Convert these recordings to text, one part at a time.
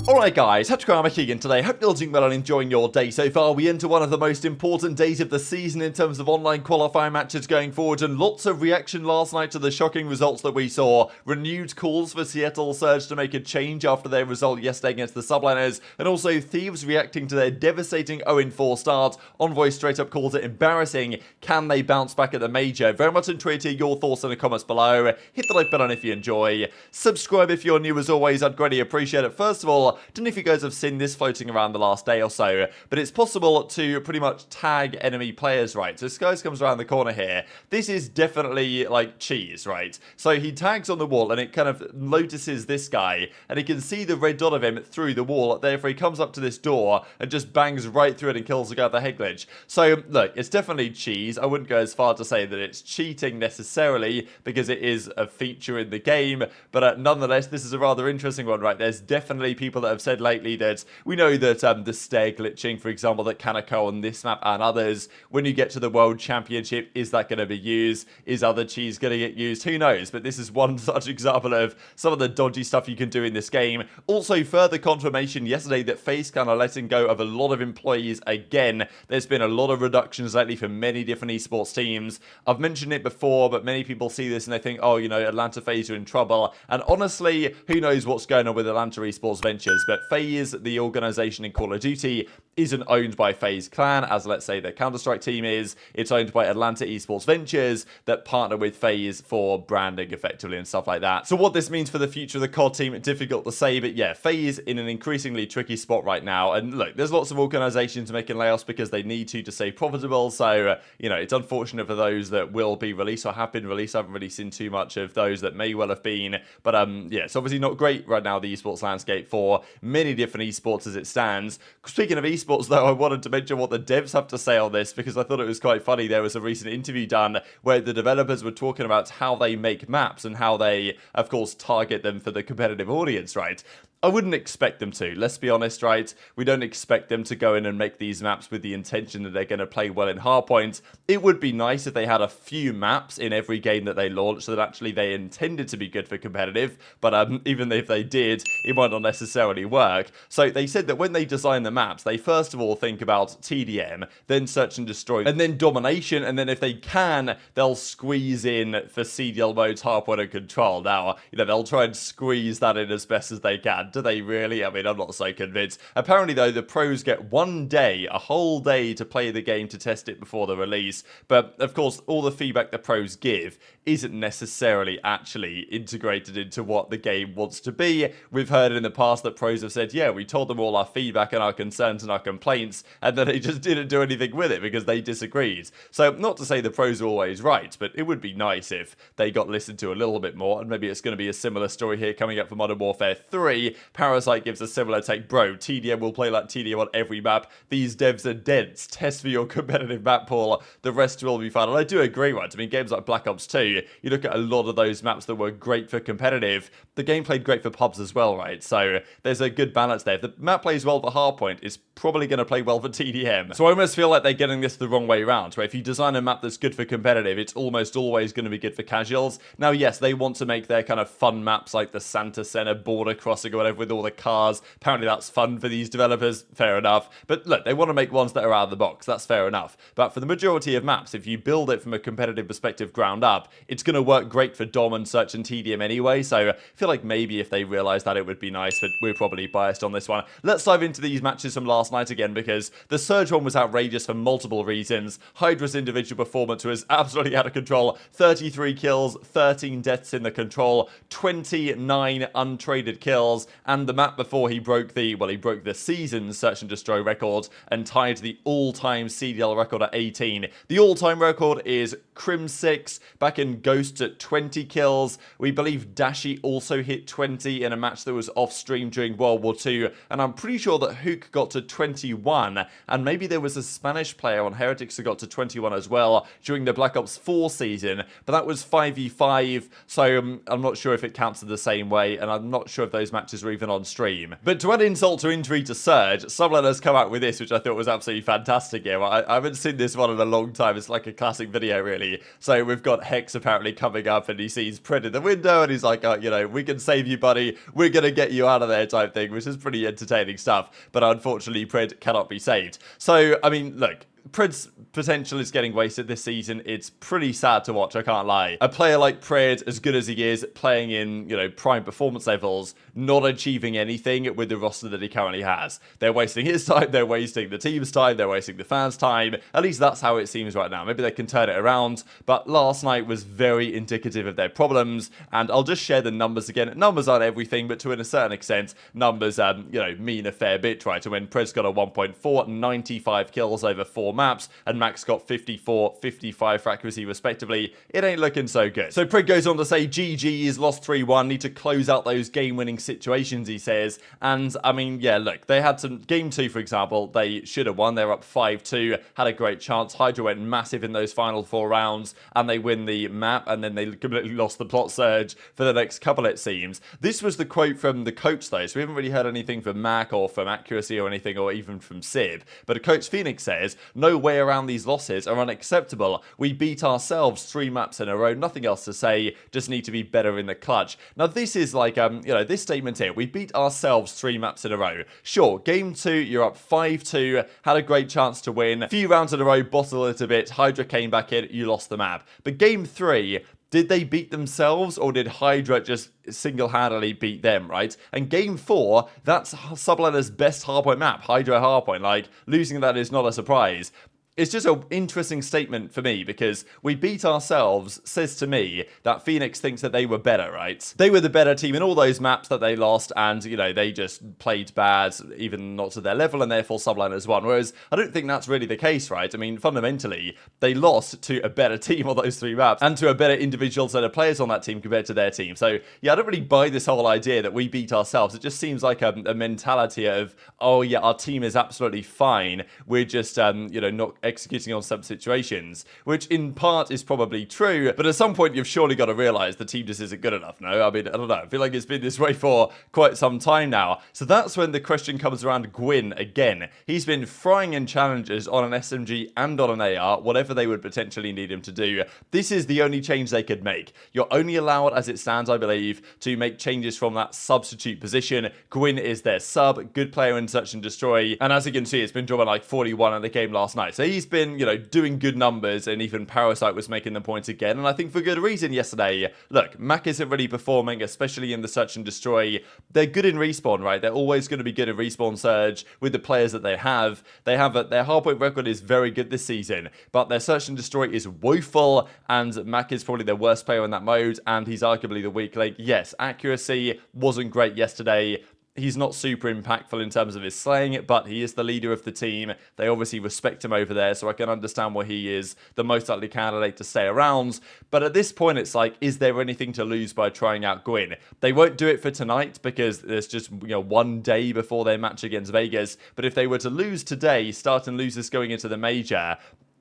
Alright guys, TacticalRab again today. Hope you're doing well and enjoying your day so far. We enter one of the most important days of the season in terms of online qualifying matches going forward, and lots of reaction last night to the shocking results that we saw. Renewed calls for Seattle Surge to make a change after their result yesterday against the Subliners, and also Thieves reacting to their devastating 0-4 start. Envoy straight up calls it embarrassing. Can they bounce back at the major? Very much intrigued to hear your thoughts in the comments below. Hit the like button if you enjoy. Subscribe if you're new as always, I'd greatly appreciate it. First of all, don't know if you guys have seen this floating around the last day or so, but it's possible to pretty much tag enemy players, right? So Skies comes around the corner here. This is definitely like cheese, right? So he tags on the wall and it kind of notices this guy, and he can see the red dot of him through the wall. Therefore, he comes up to this door and just bangs right through it and kills the guy with the head glitch. So look, it's definitely cheese. I wouldn't go as far to say that it's cheating necessarily, because it is a feature in the game, but nonetheless, this is a rather interesting one, right? There's definitely people that have said lately that we know that the stair glitching, for example, that can occur on this map and others, when you get to the World Championship, is that going to be used? Is other cheese going to get used? Who knows? But this is one such example of some of the dodgy stuff you can do in this game. Also, further confirmation yesterday that FaZe kind of letting go of a lot of employees again. There's been a lot of reductions lately for many different esports teams. I've mentioned it before, but many people see this and they think, oh, you know, Atlanta FaZe are in trouble. And honestly, who knows what's going on with Atlanta Esports Ventures, but FaZe, the organization in Call of Duty, isn't owned by FaZe Clan, as let's say the Counter-Strike team is. It's owned by Atlanta Esports Ventures that partner with FaZe for branding effectively and stuff like that. So what this means for the future of the COD team, difficult to say, but yeah, FaZe in an increasingly tricky spot right now. And look, there's lots of organizations making layoffs because they need to stay profitable. So, you know, it's unfortunate for those that will be released or have been released. I haven't really seen too much of those that may well have been. But yeah, it's obviously not great right now, the esports landscape for many different esports as it stands. Speaking of esports though, I wanted to mention what the devs have to say on this, because I thought it was quite funny. There was a recent interview done where the developers were talking about how they make maps and how they, of course, target them for the competitive audience, right? I wouldn't expect them to, let's be honest, right? We don't expect them to go in and make these maps with the intention that they're going to play well in hardpoint. It would be nice if they had a few maps in every game that they launched so that actually they intended to be good for competitive, but even if they did, it might not necessarily work. So they said that when they design the maps, they first of all think about TDM, then search and destroy, and then domination, and then if they can, they'll squeeze in for CDL modes, hardpoint and control. Now, you know, they'll try and squeeze that in as best as they can. Do they really? I mean, I'm not so convinced. Apparently, though, the pros get one day, a whole day to play the game to test it before the release. But, of course, all the feedback the pros give isn't necessarily actually integrated into what the game wants to be. We've heard in the past that pros have said, yeah, we told them all our feedback and our concerns and our complaints, and then they just didn't do anything with it because they disagreed. So, not to say the pros are always right, but it would be nice if they got listened to a little bit more, and maybe it's going to be a similar story here coming up for Modern Warfare 3. Parasite gives a similar take. Bro, TDM will play like TDM on every map. These devs are dense. Test for your competitive map pool. The rest will be fun. And I do agree, right? I mean, games like Black Ops 2, you look at a lot of those maps that were great for competitive. The game played great for pubs as well, right? So there's a good balance there. If the map plays well for hardpoint, it's probably going to play well for TDM. So I almost feel like they're getting this the wrong way around, where if you design a map that's good for competitive, it's almost always going to be good for casuals. Now, yes, they want to make their kind of fun maps like the Santa Center border crossing or whatever with all the cars. Apparently that's fun for these developers, fair enough. But look, they want to make ones that are out of the box, that's fair enough. But for the majority of maps, if you build it from a competitive perspective ground up, it's going to work great for Dom and Search and TDM anyway, so I feel like maybe if they realised that it would be nice, but we're probably biased on this one. Let's dive into these matches from last night again, because the Surge one was outrageous for multiple reasons. Hydra's individual performance was absolutely out of control. 33 kills, 13 deaths in the control, 29 untraded kills, and the map before he broke the season search and destroy record and tied the all-time CDL record at 18. The all-time record is Crim6 back in Ghost at 20 kills. We believe Dashy also hit 20 in a match that was off stream during World War II, and I'm pretty sure that Huke got to 21, and maybe there was a Spanish player on Heretics who got to 21 as well during the Black Ops 4 season, but that was 5v5, so I'm not sure if it counted the same way, and I'm not sure if those matches were even on stream. But to add insult to injury to Surge, Sublet has come out with this, which I thought was absolutely fantastic here. I haven't seen this one in a long time. It's like a classic video, really. So we've got Hex apparently coming up, and he sees Pred in the window, and he's like, oh, you know, we can save you, buddy. We're going to get you out of there type thing, which is pretty entertaining stuff. But unfortunately, Pred cannot be saved. So, I mean, look, Pred's potential is getting wasted this season. It's pretty sad to watch, I can't lie. A player like Pred, as good as he is, playing in, you know, prime performance levels, not achieving anything with the roster that he currently has. They're wasting his time, they're wasting the team's time, they're wasting the fans' time. At least that's how it seems right now. Maybe they can turn it around, but last night was very indicative of their problems, and I'll just share the numbers again. Numbers aren't everything, but to a certain extent, numbers, you know, mean a fair bit, right? And when Pred's got a 1.4, 95 kills over 4 maps, and Mack's got 54, 55 for accuracy respectively, it ain't looking so good. So Pred goes on to say, GG's lost 3-1, need to close out those game-winning situations, he says. And I mean, yeah, look, they had some, game 2 for example, they should have won. They're up 5-2, had a great chance. Hydra went massive in those final 4 rounds, and they win the map, and then they completely lost the plot surge for the next couple, it seems. This was the quote from the coach though, so we haven't really heard anything from Mack or from accuracy or anything, or even from Sib. But Coach Phoenix says, no way around these losses are unacceptable. We beat ourselves 3 maps in a row. Nothing else to say. Just need to be better in the clutch. Now this is like, you know, this statement here. We beat ourselves 3 maps in a row. Sure, game 2, you're up 5-2. Had a great chance to win. A few rounds in a row, bottled it a bit. Hydra came back in. You lost the map. But game 3, did they beat themselves, or did Hydra just single-handedly beat them, right? And game 4, that's Subletter's best hardpoint map, Hydra hardpoint. Like, losing that is not a surprise. It's just an interesting statement for me, because we beat ourselves says to me that Phoenix thinks that they were better, right? They were the better team in all those maps that they lost, and, you know, they just played bad, even not to their level, and therefore Subliners won. Whereas I don't think that's really the case, right? I mean, fundamentally, they lost to a better team on those 3 maps, and to a better individual set of players on that team compared to their team. So, yeah, I don't really buy this whole idea that we beat ourselves. It just seems like a mentality of, oh, yeah, our team is absolutely fine. We're just, you know, not executing on some situations, which in part is probably true, but at some point you've surely got to realize the team just isn't good enough, no? I mean, I don't know, I feel like it's been this way for quite some time now. So that's when the question comes around Gwinn again. He's been frying in challenges on an SMG and on an AR, whatever they would potentially need him to do. This is the only change they could make. You're only allowed, as it stands, I believe, to make changes from that substitute position. Gwinn is their sub, good player in Search and Destroy, and as you can see, it's been dropping like 41 in the game last night. So he's been, you know, doing good numbers, and even Parasite was making the points again, and I think for good reason yesterday. Look, Mack isn't really performing, especially in the Search and Destroy. They're good in respawn, right? They're always going to be good in respawn surge with the players that they have. Their hardpoint record is very good this season, but their Search and Destroy is woeful, and Mack is probably their worst player in that mode, and he's arguably the weak link. Yes, accuracy wasn't great yesterday. He's not super impactful in terms of his slaying, but he is the leader of the team. They obviously respect him over there, so I can understand why he is the most likely candidate to stay around. But at this point, it's like, is there anything to lose by trying out Gwinn? They won't do it for tonight because there's just, you know, 1 day before their match against Vegas. But if they were to lose today, start and lose this going into the major,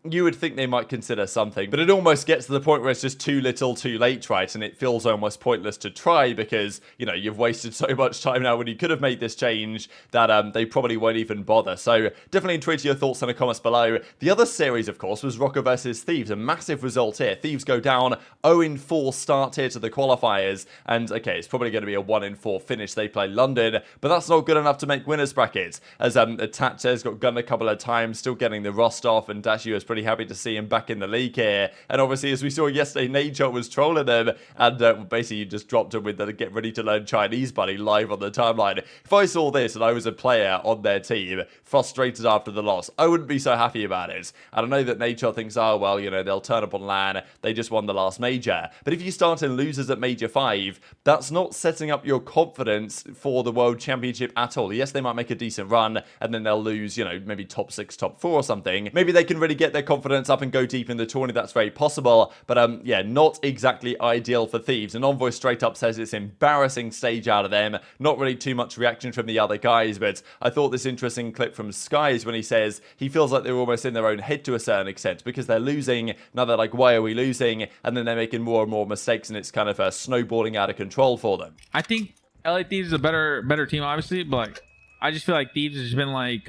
you would think they might consider something, but it almost gets to the point where it's just too little too late, right? And it feels almost pointless to try because, you know, you've wasted so much time now when you could have made this change that they probably won't even bother. So definitely intrigued to your thoughts in the comments below. The other series, of course, was Rokkr versus Thieves. A massive result here. Thieves go down 0-4 start here to the qualifiers, and okay, it's probably going to be a 1-4 finish. They play London, but that's not good enough to make winners brackets, as Tatch's got gunned a couple of times, still getting the rust off, and Dashy was pretty happy to see him back in the league here. And obviously, as we saw yesterday, Nature was trolling them, and basically just dropped him with the get ready to learn Chinese buddy live on the timeline. If I saw this and I was a player on their team, frustrated after the loss, I wouldn't be so happy about it. And I know that Nature thinks, oh, well, you know, they'll turn up on LAN, they just won the last major. But if you start in losers at Major 5, that's not setting up your confidence for the World Championship at all. Yes, they might make a decent run, and then they'll lose, you know, maybe top 6, top 4 or something. Maybe they can really get their confidence up and go deep in the tourney, that's very possible. But yeah, not exactly ideal for Thieves. And Envoy straight up says it's embarrassing stage out of them. Not really too much reaction from the other guys, but I thought this interesting clip from Skies when he says he feels like they're almost in their own head to a certain extent because they're losing. Now they're like, why are we losing? And then they're making more and more mistakes, and it's kind of snowballing out of control for them. I think LA Thieves is a better team, obviously, but like, I just feel like Thieves has been like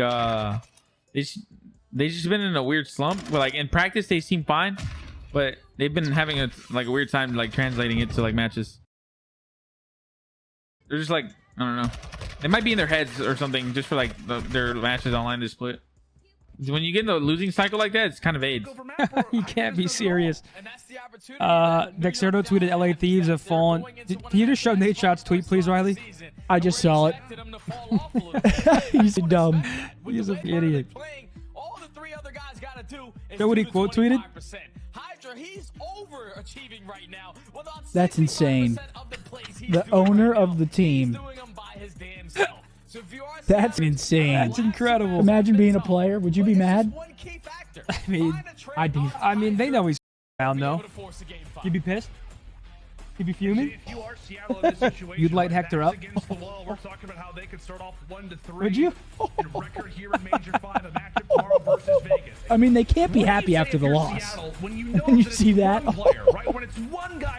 they just been in a weird slump. But like in practice they seem fine, but they've been having a weird time like translating it to like matches. They're just like, I don't know, they might be in their heads or something just for like their matches online to split. When you get in the losing cycle like that, it's kind of AIDS. You can't be serious. Dexerto tweeted LA Thieves have fallen. Can you just show Nate Shot's tweet, please, Riley? I just saw it. He's dumb. He's an idiot. Know what he quote tweeted? That's insane. The owner of the team. That's insane. That's incredible. Imagine being a player. Would you be mad? I mean, I'd be. I mean, they know he's down though. You'd be pissed? You'd be fuming? You'd light Hector up? Would you? I mean, they can't be happy after the loss. When you see that?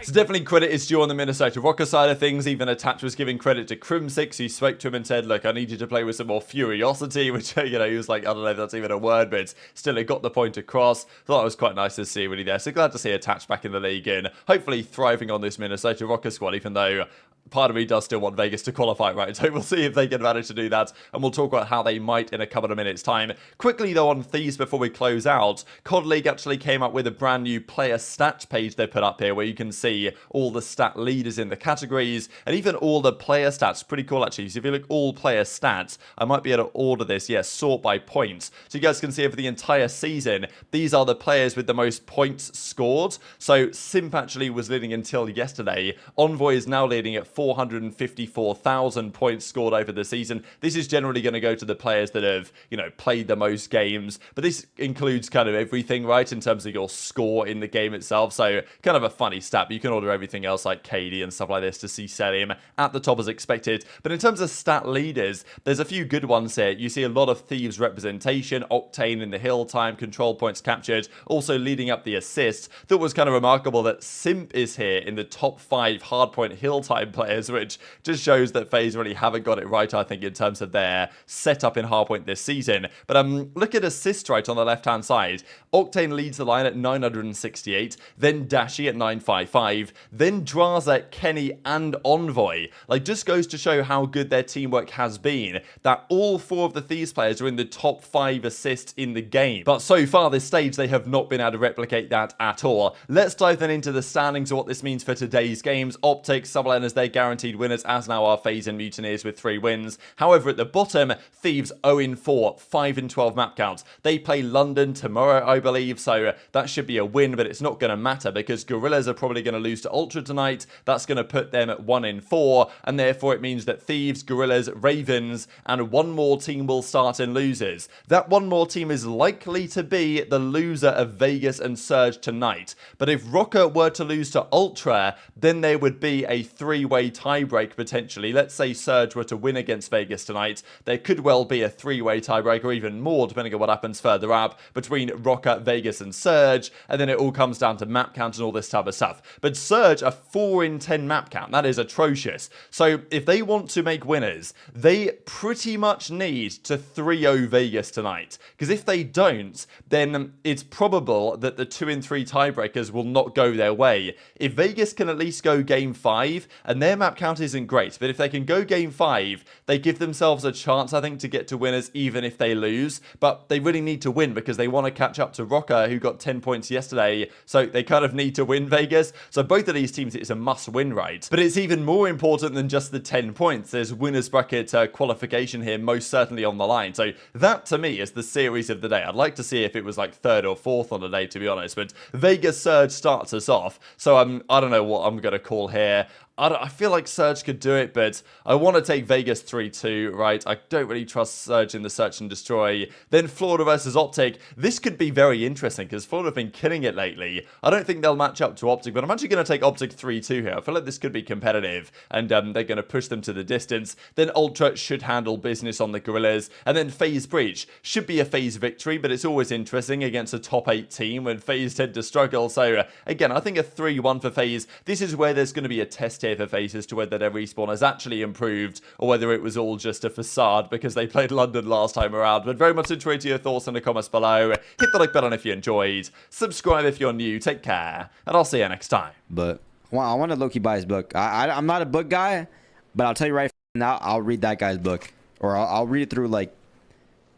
So definitely credit is due on the Minnesota Rokkr side of things. Even Attach was giving credit to Crim6, who spoke to him and said, look, I need you to play with some more furiosity, which, you know, he was like, I don't know if that's even a word, but still it got the point across. Thought it was quite nice to see really there. So glad to see Attach back in the league and hopefully thriving on this Minnesota Rokkr squad, even though part of me does still want Vegas to qualify, right? So we'll see if they can manage to do that, and we'll talk about how they might in a couple of minutes' time. Quickly, though, on Thieves before we close out, COD League actually came up with a brand new player stats page they put up here where you can see all the stat leaders in the categories and even all the player stats. Pretty cool, actually. So if you look all player stats, I might be able to order this, yes, sort by points. So you guys can see over the entire season, these are the players with the most points scored. So Simp actually was leading until yesterday. Envoy is now leading at 454,000 points scored over the season. This is generally going to go to the players that have, you know, played the most games, but this includes kind of everything, right, in terms of your score in the game itself. So kind of a funny stat, but you can order everything else like KD and stuff like this to see Cellium at the top as expected. But in terms of stat leaders, there's a few good ones here. You see a lot of Thieves representation, Octane in the hill time, control points captured, also leading up the assist. That was kind of remarkable that Simp is here in the top 5 hardpoint hill time players, which just shows that FaZe really haven't got it right, I think, in terms of their setup in hardpoint this season. But look at assists right on the left-hand side. Octane leads the line at 968, then Dashy at 955, then Drazah, Kenny, and Envoy. Like, just goes to show how good their teamwork has been, that all 4 of the Thieves players are in the top 5 assists in the game. But so far this stage, they have not been able to replicate that at all. Let's dive then into the standings of what this means for today's games. OpTic, Subliners, they're guaranteed winners, as now are FaZe and Mutineers with 3 wins. However, at the bottom, Thieves 0-4, 5-12 map counts. They play London tomorrow, I believe, so that should be a win, but it's not going to matter because Guerrillas are probably going to lose to Ultra tonight. That's going to put them at 1-4, and therefore it means that Thieves, Guerrillas, Ravens, and one more team will start in losers. That one more team is likely to be the loser of Vegas and Surge tonight. But if Rokkr were to lose to Ultra, then there would be a 3-way tiebreak potentially. Let's say Surge were to win against Vegas tonight, there could well be a 3-way tiebreak or even more depending on what happens further up between Rokkr, Vegas and Surge, and then it all comes down to map count and all this type of stuff. But Surge a 4-in-10 map count, that is atrocious. So if they want to make winners, they pretty much need to 3-0 Vegas tonight, because if they don't, then it's probable that the 2-in-3 tiebreakers will not go their way. If Vegas can at least go game 5, and their map count isn't great, but if they can go game 5, they give themselves a chance, I think, to get to winners even if they lose. But they really need to win because they want to catch up to Rokkr, who got 10 points yesterday, so they kind of need to win Vegas. So both of these teams, it's a must-win, right? But it's even more important than just the 10 points. There's winners bracket qualification here, most certainly on the line. So that, to me, is the series of the day. I'd like to see if it was like 3rd or 4th on the day, to be honest. But Vegas Surge starts us off. So I don't know what I'm going to call here. I feel like Surge could do it, but I want to take Vegas 3-2, right? I don't really trust Surge in the Search and Destroy. Then Florida versus OpTic. This could be very interesting because Florida have been killing it lately. I don't think they'll match up to OpTic, but I'm actually going to take OpTic 3-2 here. I feel like this could be competitive, and they're going to push them to the distance. Then Ultra should handle business on the Guerrillas, and then FaZe Breach should be a FaZe victory, but it's always interesting against a top 8 team when FaZe tend to struggle. So again, I think a 3-1 for FaZe. This is where there's going to be a test here for FaZe as to whether their respawn has actually improved or whether it was all just a facade because they played London last time around. But very much enjoyed your thoughts in the comments below. Hit the like button if you enjoyed. Subscribe if you're new. Take care, and I'll see you next time. But I want to low-key buy his book. I'm not a book guy, but I'll tell you right now, I'll read that guy's book, or I'll read it through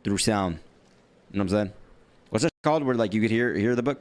through sound. You know what I'm saying? What's that called? Where like you could hear the book?